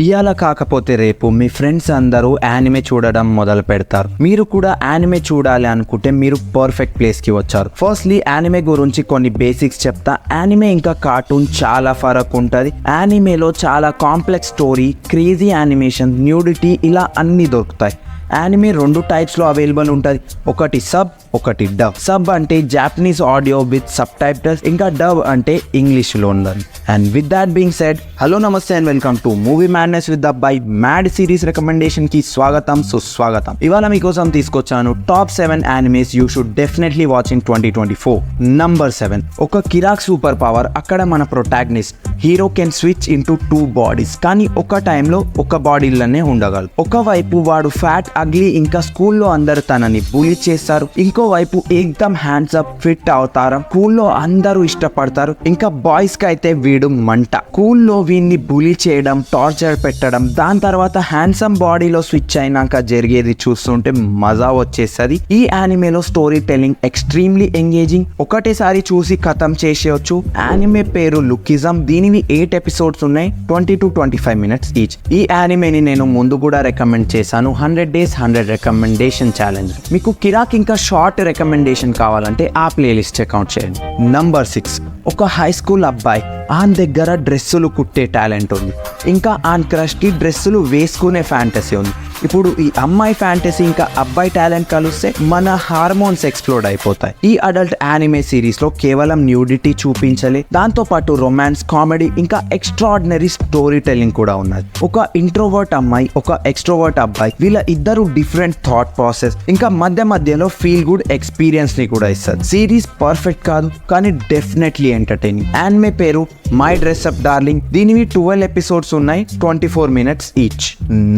ఇయాల కాకపోతే రేపు మీ ఫ్రెండ్స్ అందరూ యానిమే చూడడం మొదలు పెడతారు. మీరు కూడా యానిమే చూడాలి అనుకుంటే మీరు పర్ఫెక్ట్ ప్లేస్కి వచ్చారు. ఫస్ట్లీ యానిమే గురించి కొన్ని బేసిక్స్ చెప్తా. యానిమే ఇంకా కార్టూన్ చాలా ఫరక్ ఉంటుంది. యానిమేలో చాలా complex story, crazy animation, nudity ఇలా అన్నీ దొరుకుతాయి. యానిమే 2 టైప్స్లో అవైలబుల్ ఉంటుంది. ఒకటి సబ్, ఒకటి డబ్. సబ్ అంటే Japanese audio with subtitles, ఇంకా డబ్ అంటే ఇంగ్లీష్లో ఉన్నది. And with that being said, hello నమస్తే and welcome to movie madness with Abbai. Mad series రికమెండేషన్కి స్వాగతం, సుస్వాగతం. ఇవాళ మీకోసం తీసుకొచ్చాను top 7 animes you should definitely watch in 2024. Number 7, ఒక కిరాక్ సూపర్ పవర్. అక్కడ మన protagonist hero can switch into 2 bodies, కానీ ఒక టైంలో ఒక బాడీలోనే ఉండగలరు. ఒకవైపు వాడు ఫ్యాట్, అగ్లీ, ఇంకా స్కూల్లో అందరు తనని బులీ చేస్తారు. ఇంకోవైపు ఏకదమ్ హ్యాండ్సప్, ఫిట్ అవతారం, స్కూల్లో అందరూ ఇష్టపడతారు. ఇంకా బాయ్స్ కి అయితే వీడు మంట. స్కూల్లో వీడిని బులీ చేయడం, టార్చర్ పెట్టడం, దాని తర్వాత హ్యాండ్సమ్ బాడీలో స్విచ్ అయినాక జరిగేది చూస్తుంటే మజా వచ్చేస్తుంది. ఈ యానిమేలో స్టోరీ టెల్లింగ్ ఎక్స్ట్రీమ్లీ ఎంగేజింగ్. ఒకటేసారి చూసి ఖతం చేసేయచ్చు. యానిమే పేరు లుకిజం. దీనివి 8 ఎపిసోడ్స్ ఉన్నాయి, 20 to 25 minutes ఈచ్. ఈ యానిమేని నేను ముందు కూడా రికమెండ్ చేశాను, 100 days 100 రికమెండేషన్ ఛాలెంజ్. మీకు కిరాక్ ఇంకా షార్ట్ రికమెండేషన్ కావాలంటే ఆ ప్లేలిస్ట్ చెక్అవుట్ చేయండి. నంబర్ 6, ఒక హై స్కూల్ అబ్బాయి. ఆన్ దగ్గర డ్రెస్సులు కుట్టే టాలెంట్ ఉంది, ఇంకా ఆన్ క్రష్కి డ్రెస్సులు వేసుకునే ఫ్యాంటసీ ఉంది. ఇప్పుడు ఈ అమ్మాయి ఫ్యాంటసీ ఇంకా అబ్బాయి టాలెంట్ కలిస్తే మన హార్మోన్స్ ఎక్స్ప్లోడ్ అయిపోతాయి. ఈ అడల్ట్ యానిమే సిరీస్ లో కేవలం న్యూడిటీ చూపించలే, దాంతో పాటు రొమాన్స్, కామెడీ, ఇంకా ఎక్స్ట్రాడినరీ స్టోరీ టెల్లింగ్ కూడా ఉన్నది. ఒక ఇంట్రోవర్ట్ అమ్మాయి, ఒక ఎక్స్ట్రోవర్ట్ అబ్బాయి, వీళ్ళ ఇద్దరు డిఫరెంట్ థాట్ ప్రాసెస్, ఇంకా మధ్యలో ఫీల్ గుడ్ ఎక్స్పీరియన్స్ ని కూడా ఇస్తారు. సిరీస్ పర్ఫెక్ట్ కాదు, కానీ డెఫినెట్లీ ఎంటర్టైనింగ్. యానిమే పేరు మై డ్రెస్ అప్ డార్లింగ్. దీనివి 12 ఎపిసోడ్స్ ఉన్నాయి, 24 minutes ఈచ్.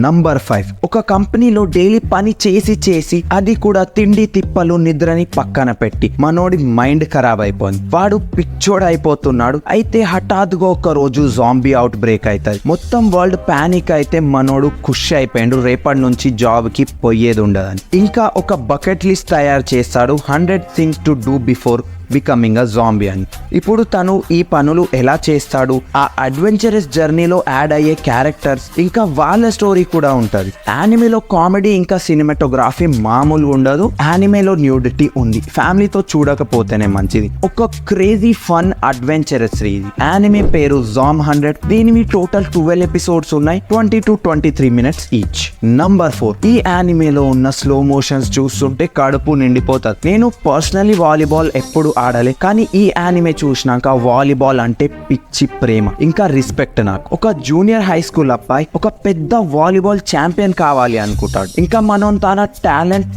నంబర్ 5, ఒక కంపెనీలో డైలీ పని చేసి అది కూడా తిండి తిప్పలు నిద్రని పక్కన పెట్టి మనోడి మైండ్ ఖరాబ్ అయిపోయింది. వాడు పిచ్చోడు అయిపోతున్నాడు. అయితే హఠాత్తుగా ఒక రోజు జాంబీ అవుట్ బ్రేక్ అవుతుంది. మొత్తం వరల్డ్ పానిక్ అయితే మనోడు ఖుషి అయిపోయాడు, రేపటి నుంచి జాబ్ కి పోయేది ఉండదని. ఇంకా ఒక బకెట్ లిస్ట్ తయారు చేస్తాడు, 100 things to do before becoming a zombie అని. ఇప్పుడు తను ఈ పనులు ఎలా చేస్తాడు, ఆ అడ్వెంచరస్ జర్నీలో యాడ్ అయ్యే క్యారెక్టర్స్, ఇంకా వాళ్ళ స్టోరీ కూడా ఉంటుంది. యానిమేలో కామెడీ ఇంకా సినిమాటోగ్రఫీ మామూలు ఉండదు. యానిమేలో న్యూడిటీ ఉంది, ఫ్యామిలీతో చూడకపోతేనే మంచిది. ఒక క్రేజీ ఫన్ అడ్వెంచరస్ ఇది. యానిమే పేరు జామ్ 100. దీనివి టోటల్ 12 ఎపిసోడ్స్ ఉన్నాయి, 20 to 23 minutes ఈచ్. నంబర్ 4, ఈ యానిమేలో ఉన్న స్లో మోషన్స్ చూస్తుంటే కడుపు నిండిపోతుంది. నేను పర్సనలీ వాలీబాల్ ఎప్పుడు ఆడాలి, కానీ ఈ యానిమే చూసినాక వాలీబాల్ అంటే పిచ్చి ప్రేమ ఇంకా రెస్పెక్ట్ నాకు. ఒక జూనియర్ హై స్కూల్ అబ్బాయి ఒక పెద్ద వాలీబాల్ ఛాంపియన్ కావాలి అనుకుంటాడు. ఇంకా మనం తన టాలెంట్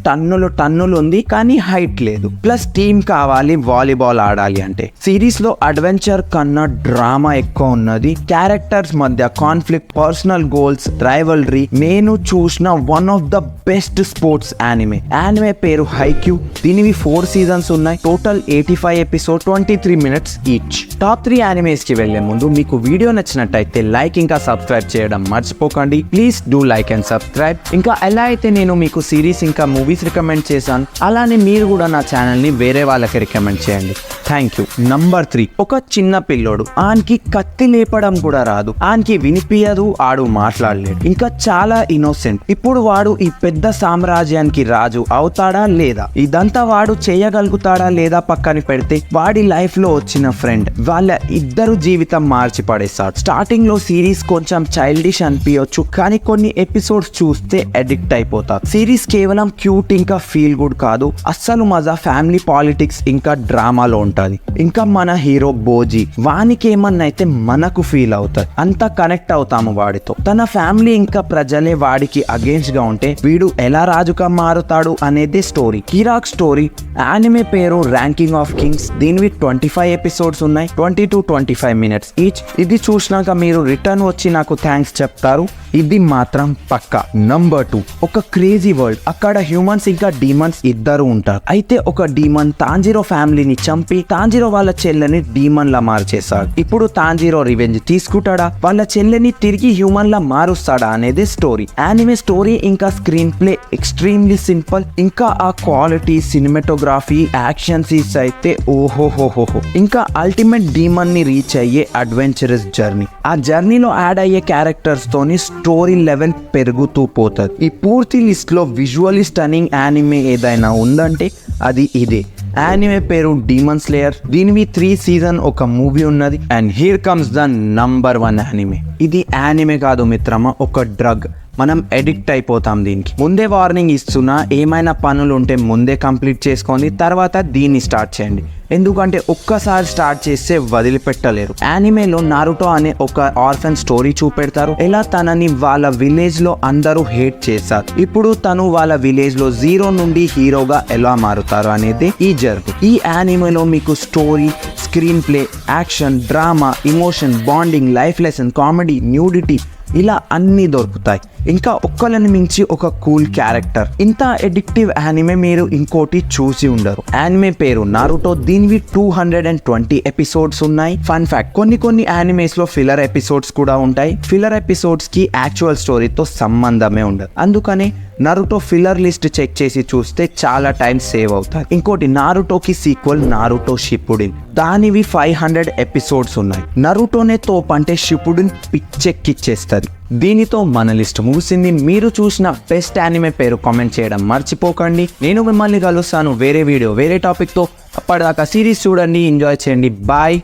టన్నులు ఉంది, కానీ హైట్ లేదు. ప్లస్ టీమ్ కావాలి వాలీబాల్ ఆడాలి అంటే. సిరీస్ లో అడ్వెంచర్ కన్నా డ్రామా ఎక్కువ ఉన్నది. క్యారెక్టర్స్ మధ్య కాన్ఫ్లిక్ట్, పర్సనల్ గోల్స్, రైవల్రీ. నేను చూసిన one of the best sports anime. Anime పేరు హైక్యూ. దీనివి 4 seasons ఉన్నాయి, total 85 episodes, 23 minutes each. Top 3 animes కి వెళ్లే ముందు మీకు వీడియో నచ్చినట్టయితే లైక్ ఇంకా సబ్స్క్రైబ్ చేయడం మర్చిపోకండి. Please do like and subscribe. ఇంకా ఎలా అయితే నేను మీకు సిరీస్ ఇంకా మూవీస్ రికమెండ్ చేశాను, అలానే మీరు కూడా నా ఛానల్ ని వేరే వాళ్ళకి రికమెండ్ చేయండి. Thank you. నంబర్ 3, ఒక చిన్న పిల్లోడు. ఆన్కి కత్తి లేపడం కూడా రాదు, ఆన్కి వినిపించదు, ఆడు మాట్లాడలేడు, ఇంకా చాలా ఇన్నోసెంట్. ఇప్పుడు వాడు ఈ పెద్ద సామ్రాజ్యానికి రాజు అవుతాడా లేదా, ఇదంతా వాడు చేయగలుగుతాడా లేదా పక్కన పెడితే వాడి లైఫ్ లో వచ్చిన ఫ్రెండ్ వాళ్ళ ఇద్దరు జీవితం మార్చి పడేస్తాడు. స్టార్టింగ్ లో సిరీస్ కొంచెం చైల్డిష్ అనిపించవచ్చు, కానీ కొన్ని ఎపిసోడ్స్ చూస్తే అడిక్ట్ అయిపోతారు. సిరీస్ కేవలం క్యూట్ ఇంకా ఫీల్ గుడ్ కాదు, అస్సలు మజా ఫ్యామిలీ, పాలిటిక్స్ ఇంకా డ్రామాలో ఉంటుంది. ఇంకా మన హీరో బోజీ, వానికి ఏమన్నా అయితే మనకు ఫీల్ అవుతారు, అంతా కనెక్ట్ అవుతాము వాడితో. తన ఫ్యామిలీ ఇంకా ప్రజలే వాడికి అగేన్స్ట్ గా ఉంటే వీడు ఎలా రాజుగా మారుతాడు అనేది స్టోరీ. కిరాక్ స్టోరీ. యానిమే పేరు ర్యాంకింగ్ ఆఫ్ కింగ్స్. దీనివి 25 episodes ఉన్నాయి, 20 to 25 minutes ఈచ్. ఇది చూసినాక మీరు రిటర్న్ వచ్చి నాకు థ్యాంక్స్ చెప్తారు, ఇది మాత్రం పక్కా. నంబర్ 2, ఒక క్రేజీ వరల్డ్. అక్కడ హ్యూమన్స్ ఇంకా డీమన్స్ ఇద్దరు ఉంటారు. అయితే ఒక డీమన్ తాంజిరో ఫ్యామిలీని చంపి తాంజిరో వాళ్ళ చెల్లెని డీమన్ లా మార్చేశాడు. ఇప్పుడు తాంజిరో రివెంజ్ తీసుకుంటాడా, వాళ్ళ చెల్లెని తిరిగి హ్యూమన్ లా మారుస్తాడా అనేది స్టోరీ. యానిమే స్టోరీ ఇంకా స్క్రీన్ ప్లే ఎక్స్ట్రీమ్లీ సింపుల్. ఇంకా ఆ క్వాలిటీ, సినిమాటోగ్రఫీ, యాక్షన్ సీన్స్ అయితే ఓహోహోహోహో. ఇంకా అల్టిమేట్ డీమన్ ని రీచ్ అయ్యే అడ్వెంచరస్ జర్నీ. ఆ జర్నీలో యాడ్ అయ్యే క్యారెక్టర్స్ తోని స్టోరీ లెవెల్ పెరుగుతూ పోతుంది. ఈ పూర్తి లిస్ట్ లో విజువల్లీ స్టన్నింగ్ యానిమే ఏదైనా ఉందంటే అది ఇదే. యానిమే పేరు డీమన్ స్లేయర్. దీనివి 3 సీజన్ ఒక మూవీ ఉన్నది. And here comes the number 1 anime. ఇది యానిమే కాదు మిత్రమా, ఒక డ్రగ్. మనం ఎడిక్ట్ అయిపోతాం దీనికి. ముందే వార్నింగ్ ఇస్తున్నా, ఏమైనా పనులు ఉంటే ముందే కంప్లీట్ చేసుకొని తర్వాత దీన్ని స్టార్ట్ చేయండి. ఎందుకంటే ఒక్కసారి స్టార్ట్ చేస్తే వదిలిపెట్టలేరు. యానిమేలో నారుటో అనే ఒక ఆర్ఫన్ స్టోరీ చూపెడతారు. ఎలా తనని వాళ్ళ విలేజ్ లో అందరూ హేట్ చేశారు. ఇప్పుడు తను వాళ్ళ విలేజ్ లో జీరో నుండి హీరోగా ఎలా మారుతారు అనేది ఈ జర్నీ. ఈ యానిమేలో మీకు story, screen play, action, drama, emotion, bonding, life lesson, comedy, nudity ఇలా అన్నీ దొరుకుతాయి. ఇంకా ఒక్కళ్ళని మించి ఒక కూల్ క్యారెక్టర్. ఇంత ఎడిక్టివ్ యానిమే మీరు ఇంకోటి చూసి ఉండరు. యానిమే పేరు నారుటో. దీనివి 220 ఎపిసోడ్స్ ఉన్నాయి. ఫన్ ఫ్యాక్ట్, కొన్ని యానిమేస్ లో ఫిల్లర్ ఎపిసోడ్స్ కూడా ఉంటాయి. ఫిల్లర్ ఎపిసోడ్స్ కి యాక్చువల్ స్టోరీతో సంబంధమే ఉండదు. అందుకనే నారుటో ఫిల్లర్ లిస్ట్ చెక్ చేసి చూస్తే చాలా టైం సేవ్ అవుతాయి. ఇంకోటి, నారుటోకి సీక్వెల్ నారుటో షిప్పుడిన్. దానివి 500 ఎపిసోడ్స్ ఉన్నాయి. నరుటోనే తోపు అంటే షిప్పుడిన్ పిచ్చెక్కిచ్చేస్తుంది. దీనితో మన లిస్ట్ ముగిసింది. మీరు చూసిన బెస్ట్ యానిమే పేరు కామెంట్ చేయడం మర్చిపోకండి. నేను మిమ్మల్ని కలుస్తాను వేరే వీడియో, వేరే టాపిక్తో. అప్పటిదాకా సిరీస్ చూడండి, ఎంజాయ్ చేయండి. బాయ్,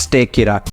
స్టే కిరాక్.